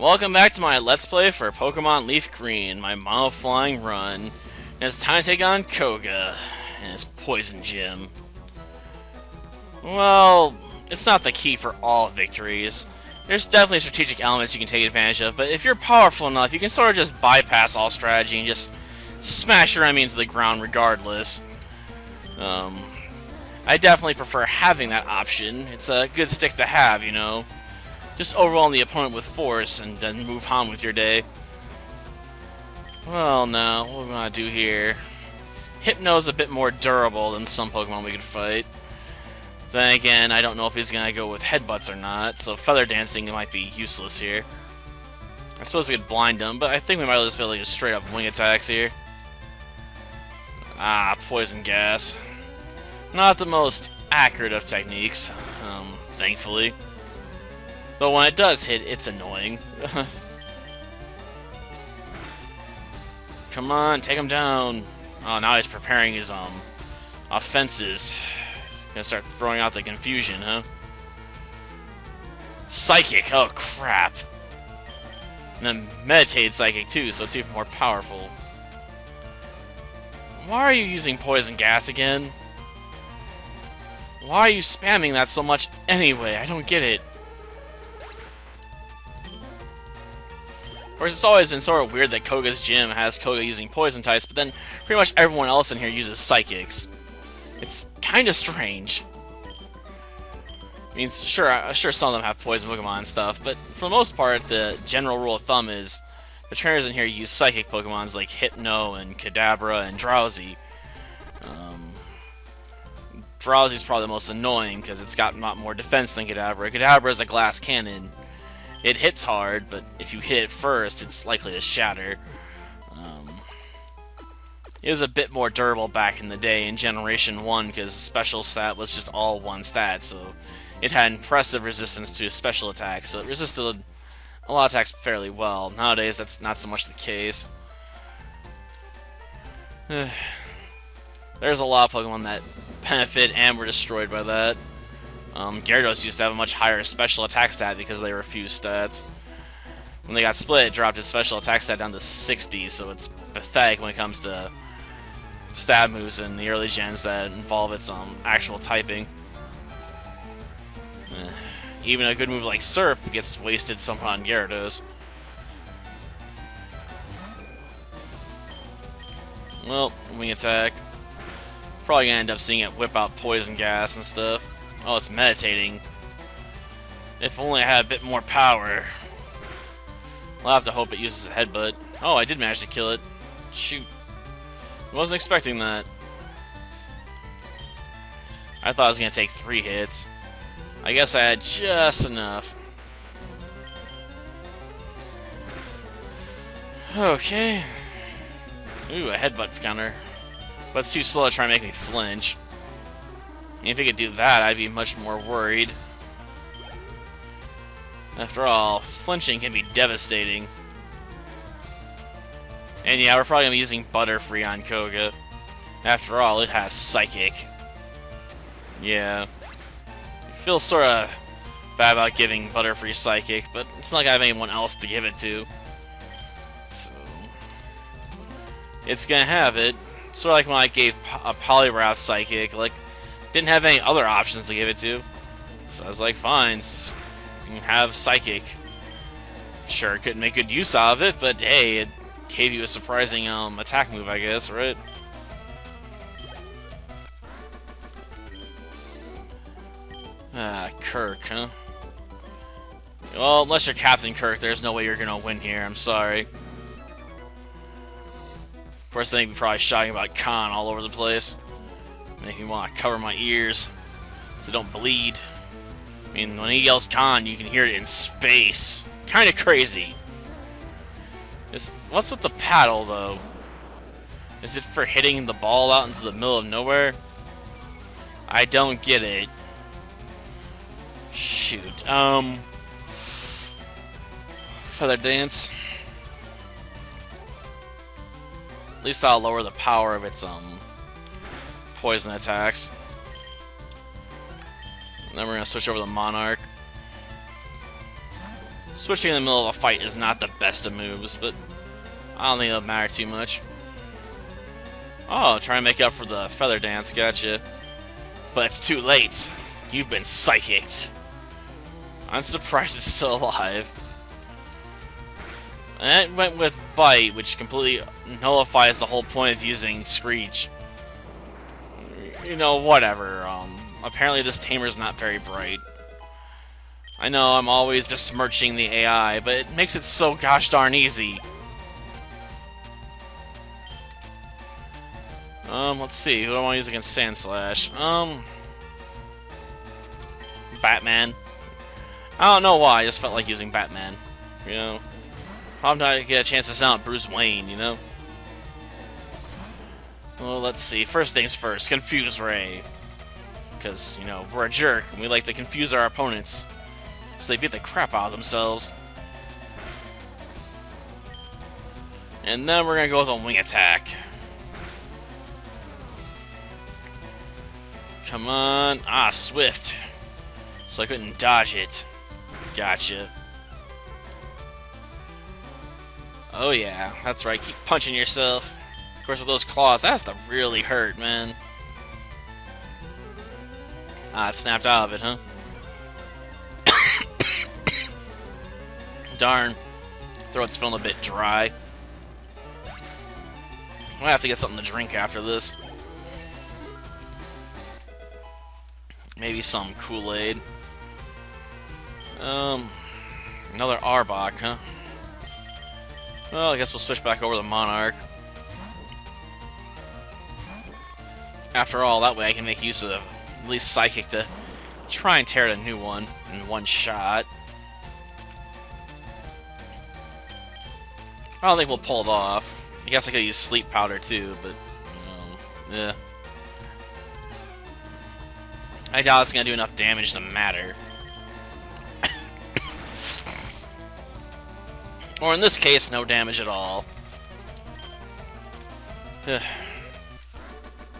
Welcome back to my Let's Play for Pokemon LeafGreen, my mono-flying run. And it's time to take on Koga and his Poison Gym. Well, it's not the key for all victories. There's definitely strategic elements you can take advantage of, but if you're powerful enough, you can sort of just bypass all strategy and just smash your enemy into the ground regardless. I definitely prefer having that option. It's a good stick to have, you know. Just overwhelm the opponent with force and then move on with your day. Well, now, what we want to do here? Hypno's a bit more durable than some Pokemon we could fight. Then again, I don't know if he's going to go with headbutts or not, so Feather Dancing might be useless here. I suppose we could blind him, but I think we might just be able to just straight up wing attacks here. Ah, Poison Gas. Not the most accurate of techniques, thankfully. Though when it does hit, it's annoying. Come on, take him down. Oh, now he's preparing his offenses. Gonna start throwing out the confusion, huh? Psychic, oh crap. And then Meditate Psychic too, so it's even more powerful. Why are you using Poison Gas again? Why are you spamming that so much anyway? I don't get it. Of course, it's always been sort of weird that Koga's gym has Koga using poison types, but then pretty much everyone else in here uses psychics. It's kind of strange. I mean, sure some of them have poison Pokemon and stuff, but for the most part, the general rule of thumb is the trainers in here use psychic Pokemons like Hypno and Kadabra and Drowsy. Drowsy's probably the most annoying because it's got a lot more defense than Kadabra. Kadabra is a glass cannon. It hits hard, but if you hit it first, it's likely to shatter. It was a bit more durable back in the day in Generation 1 because special stat was just all one stat, so it had impressive resistance to special attacks, so it resisted a lot of attacks fairly well. Nowadays, that's not so much the case. There's a lot of Pokemon that benefit and were destroyed by that. Gyarados used to have a much higher special attack stat because they refused stats. When they got split, it dropped its special attack stat down to 60, so it's pathetic when it comes to stab moves in the early gens that involve its actual typing. Even a good move like Surf gets wasted somewhat on Gyarados. Well, wing attack. Probably gonna end up seeing it whip out Poison Gas and stuff. Oh, it's meditating. If only I had a bit more power. I'll have to hope it uses a headbutt. Oh, I did manage to kill it. Shoot. I wasn't expecting that. I thought I was gonna take 3 hits. I guess I had just enough. Okay. Ooh, a headbutt counter. But it's too slow to try and make me flinch. And if it could do that, I'd be much more worried. After all, flinching can be devastating. And yeah, we're probably going to be using Butterfree on Koga. After all, it has Psychic. Yeah. I feel sort of bad about giving Butterfree Psychic, but it's not like I have anyone else to give it to. So, it's going to have it. Sort of like when I gave a Poliwrath Psychic, like, didn't have any other options to give it to. So I was like, fine, you can have Psychic. Sure, couldn't make good use out of it, but hey, it gave you a surprising attack move, I guess, right? Ah, Kirk, huh? Well, unless you're Captain Kirk, there's no way you're gonna win here, I'm sorry. Of course, I think we're probably shouting about Khan all over the place. Make me want to cover my ears so they don't bleed. I mean, when he yells Khan, you can hear it in space. Kind of crazy. What's with the paddle, though? Is it for hitting the ball out into the middle of nowhere? I don't get it. Shoot. Feather Dance. At least I'll lower the power of its poison attacks. And then we're gonna switch over to Monarch. Switching in the middle of a fight is not the best of moves, but I don't think it'll matter too much. Oh, trying to make up for the feather dance, gotcha. But it's too late. You've been psychicked. I'm surprised it's still alive. And it went with Bite, which completely nullifies the whole point of using Screech. You know, whatever. Apparently this tamer's not very bright. I know I'm always besmirching the AI, but it makes it so gosh darn easy. Let's see. Who do I want to use against Sandslash? Batman. I don't know why, I just felt like using Batman. You know? I'm not gonna get a chance to sound Bruce Wayne, you know? Well, let's see. First things first, Confuse Ray. Because, you know, we're a jerk, and we like to confuse our opponents. So they beat the crap out of themselves. And then we're gonna go with a Wing Attack. Come on. Ah, Swift. So I couldn't dodge it. Gotcha. Oh yeah, that's right. Keep punching yourself. Of course, with those claws, that has to really hurt, man. Ah, it snapped out of it, huh? Darn. Throat's feeling a bit dry. I'm gonna have to get something to drink after this. Maybe some Kool-Aid. Another Arbok, huh? Well, I guess we'll switch back over to Monarch. After all, that way I can make use of at least Psychic to try and tear a new one in one shot. I don't think we'll pull it off. I guess I could use Sleep Powder too, but, yeah. I doubt it's gonna do enough damage to matter. Or in this case, no damage at all.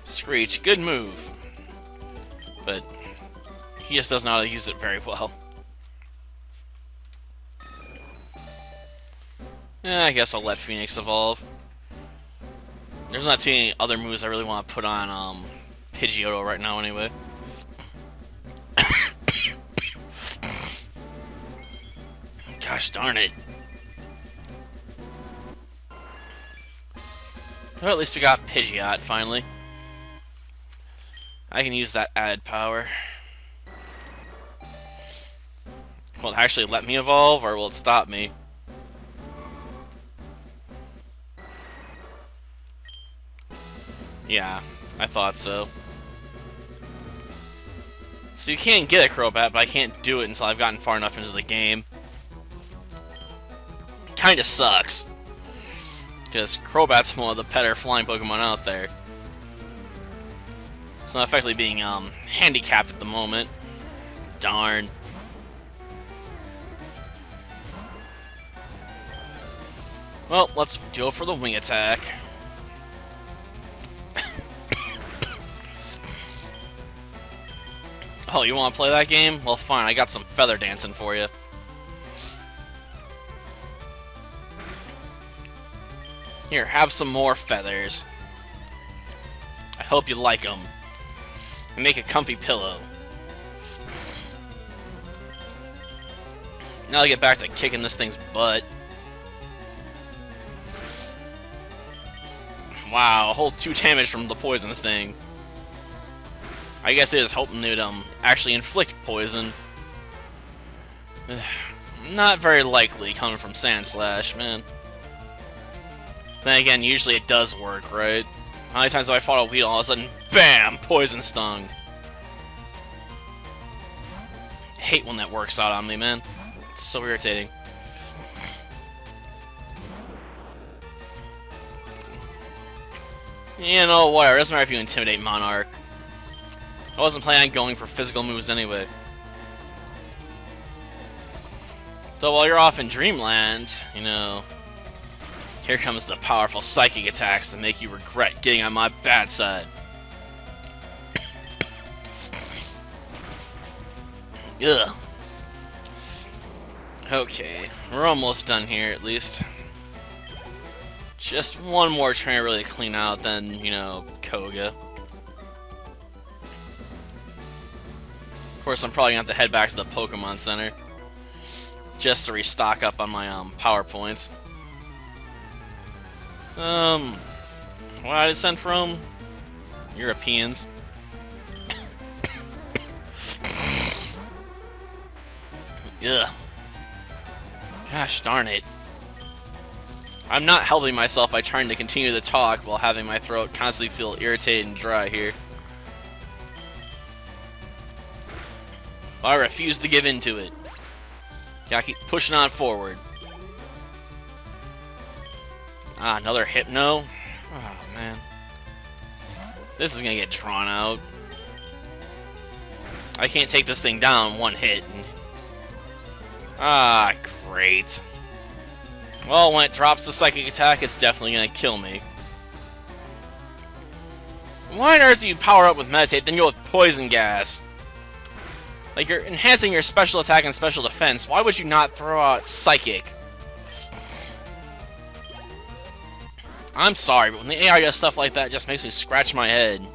Screech, good move. But he just doesn't know how to use it very well. I guess I'll let Phoenix evolve. There's not too many other moves I really want to put on Pidgeotto right now anyway. Gosh darn it. Well, at least we got Pidgeot, finally. I can use that added power. Will it actually let me evolve, or will it stop me? Yeah, I thought so. So you can get a Crobat, but I can't do it until I've gotten far enough into the game. Kinda sucks. Because Crobat's one of the better flying Pokemon out there. It's not effectively being handicapped at the moment. Darn. Well, let's go for the Wing Attack. Oh, you want to play that game? Well, fine, I got some feather dancing for you. Here, have some more feathers. I hope you like them. And make a comfy pillow. Now I get back to kicking this thing's butt. Wow, a whole 2 damage from the poisonous thing. I guess it is hoping it would actually inflict poison. Not very likely coming from Sandslash, man. Then again, usually it does work, right? How many times have I fought a Weedle, all of a sudden, BAM! Poison Stung. I hate when that works out on me, man. It's so irritating. You know, whatever. It doesn't matter if you intimidate Monarch. I wasn't planning on going for physical moves anyway. So while you're off in Dreamland, you know, here comes the powerful psychic attacks that make you regret getting on my bad side. Ugh. Okay, we're almost done here, at least. Just one more trainer really to clean out, then, you know, Koga. Of course, I'm probably going to have to head back to the Pokemon Center. Just to restock up on my, power points. Where did I send from? Europeans. Ugh. Gosh darn it. I'm not helping myself by trying to continue to talk while having my throat constantly feel irritated and dry here. I refuse to give in to it. Gotta keep pushing on forward. Ah, another Hypno? Oh, man. This is gonna get drawn out. I can't take this thing down in one hit. Ah, great. Well, when it drops the Psychic Attack, it's definitely gonna kill me. Why on earth do you power up with Meditate, then go with Poison Gas? Like, you're enhancing your special attack and special defense. Why would you not throw out Psychic? I'm sorry, but when the AI does stuff like that, it just makes me scratch my head.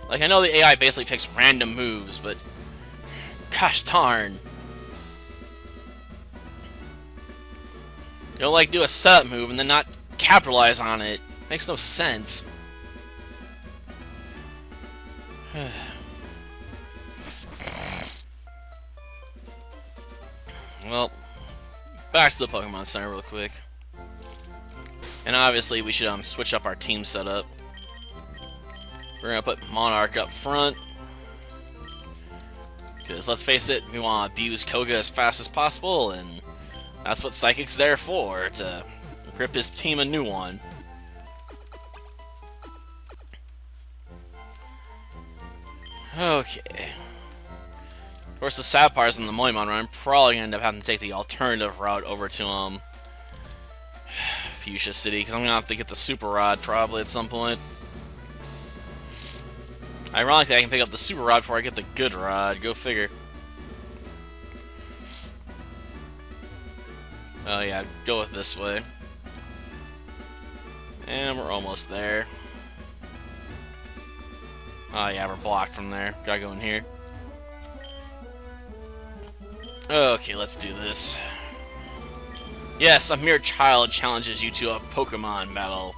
Like, I know the AI basically picks random moves, but... gosh darn. You'll, like, do a setup move and then not capitalize on it. Makes no sense. Well, back to the Pokemon Center real quick. And obviously we should switch up our team setup. We're gonna put Monarch up front. Because let's face it, we want to abuse Koga as fast as possible, and that's what Psychic's there for, to equip his team a new one. Okay. Of course, the sad part is in the Moimon run, I'm probably going to end up having to take the alternative route over to, Fuchsia City, because I'm going to have to get the Super Rod probably at some point. Ironically, I can pick up the Super Rod before I get the Good Rod. Go figure. Oh yeah, go with this way. And we're almost there. Oh yeah, we're blocked from there. Gotta go in here. Okay, let's do this. Yes, a mere child challenges you to a Pokemon battle.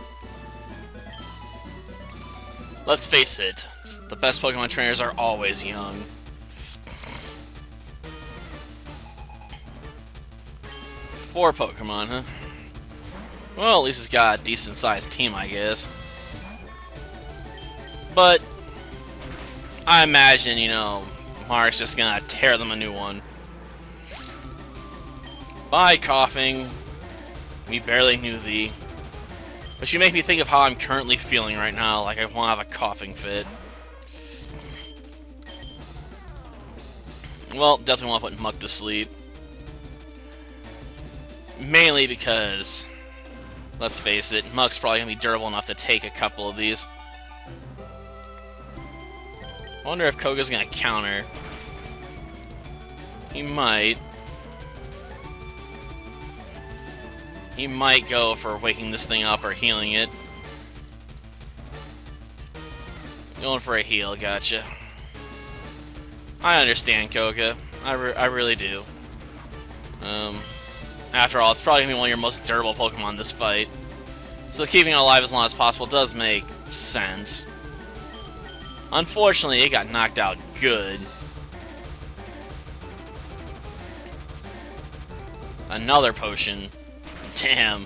Let's face it, the best Pokemon trainers are always young. Four Pokemon, huh? Well, at least it's got a decent-sized team, I guess. But I imagine, you know, Mark's just gonna tear them a new one. Bye, coughing. We barely knew thee. But you make me think of how I'm currently feeling right now, like I want to have a coughing fit. Well, definitely want to put Muck to sleep. Mainly because, let's face it, Muck's probably going to be durable enough to take a couple of these. I wonder if Koga's going to counter. He might. He might go for waking this thing up or healing it. Going for a heal, gotcha. I understand, Koga. I really do. After all, it's probably going to be one of your most durable Pokemon this fight. So keeping it alive as long as possible does make sense. Unfortunately, it got knocked out good. Another potion. Damn.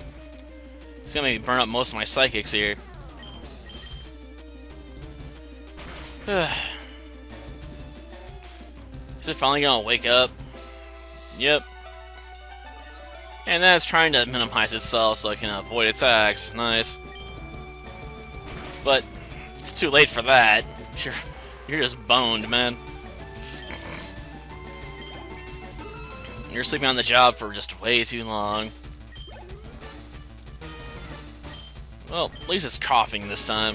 It's gonna make me burn up most of my psychics here. Is it finally gonna wake up? Yep. And then it's trying to minimize itself so it can avoid attacks. Nice. But it's too late for that. You're just boned, man. You're sleeping on the job for just way too long. Well, at least it's coughing this time.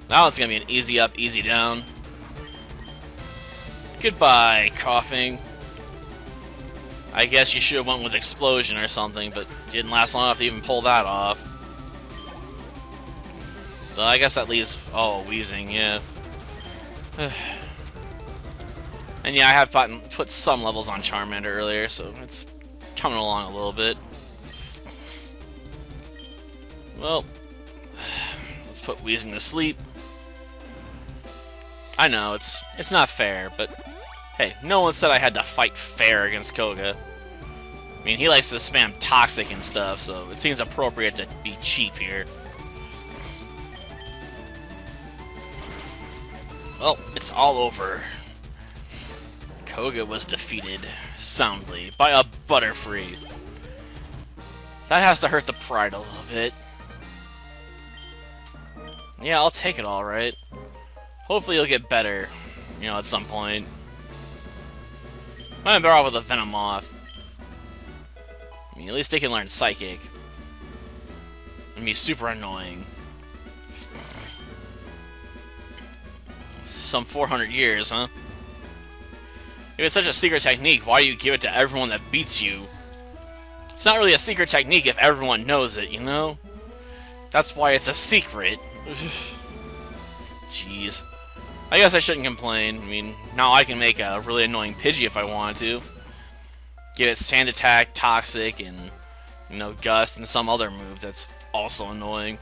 Now it's gonna be an easy up, easy down. Goodbye, coughing. I guess you should have went with Explosion or something, but didn't last long enough to even pull that off. So I guess that leaves... Oh, Wheezing, yeah. And yeah, I have put some levels on Charmander earlier, so it's coming along a little bit. Well, let's put Wheezing to sleep. I know, it's not fair, but hey, no one said I had to fight fair against Koga. I mean, he likes to spam Toxic and stuff, so it seems appropriate to be cheap here. Well, it's all over. Koga was defeated soundly by a Butterfree. That has to hurt the pride a little bit. Yeah, I'll take it alright. Hopefully you'll get better, you know, at some point. I'm better off with a Venomoth. I mean, at least they can learn Psychic. And be super annoying. Some 400 years, huh? If it's such a secret technique, why do you give it to everyone that beats you? It's not really a secret technique if everyone knows it, you know? That's why it's a secret. Jeez. I guess I shouldn't complain. I mean, now I can make a really annoying Pidgey if I wanted to. Give it Sand Attack, Toxic, and, you know, Gust, and some other move that's also annoying.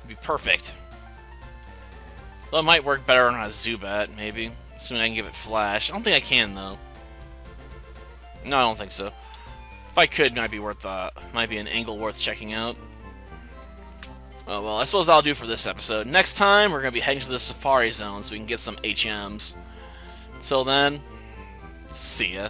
It'd be perfect. Though it might work better on a Zubat, maybe. Assuming I can give it Flash. I don't think I can, though. No, I don't think so. If I could, might be an angle worth checking out. Oh, well, I suppose that'll do for this episode. Next time, we're going to be heading to the Safari Zone so we can get some HMs. Until then, see ya.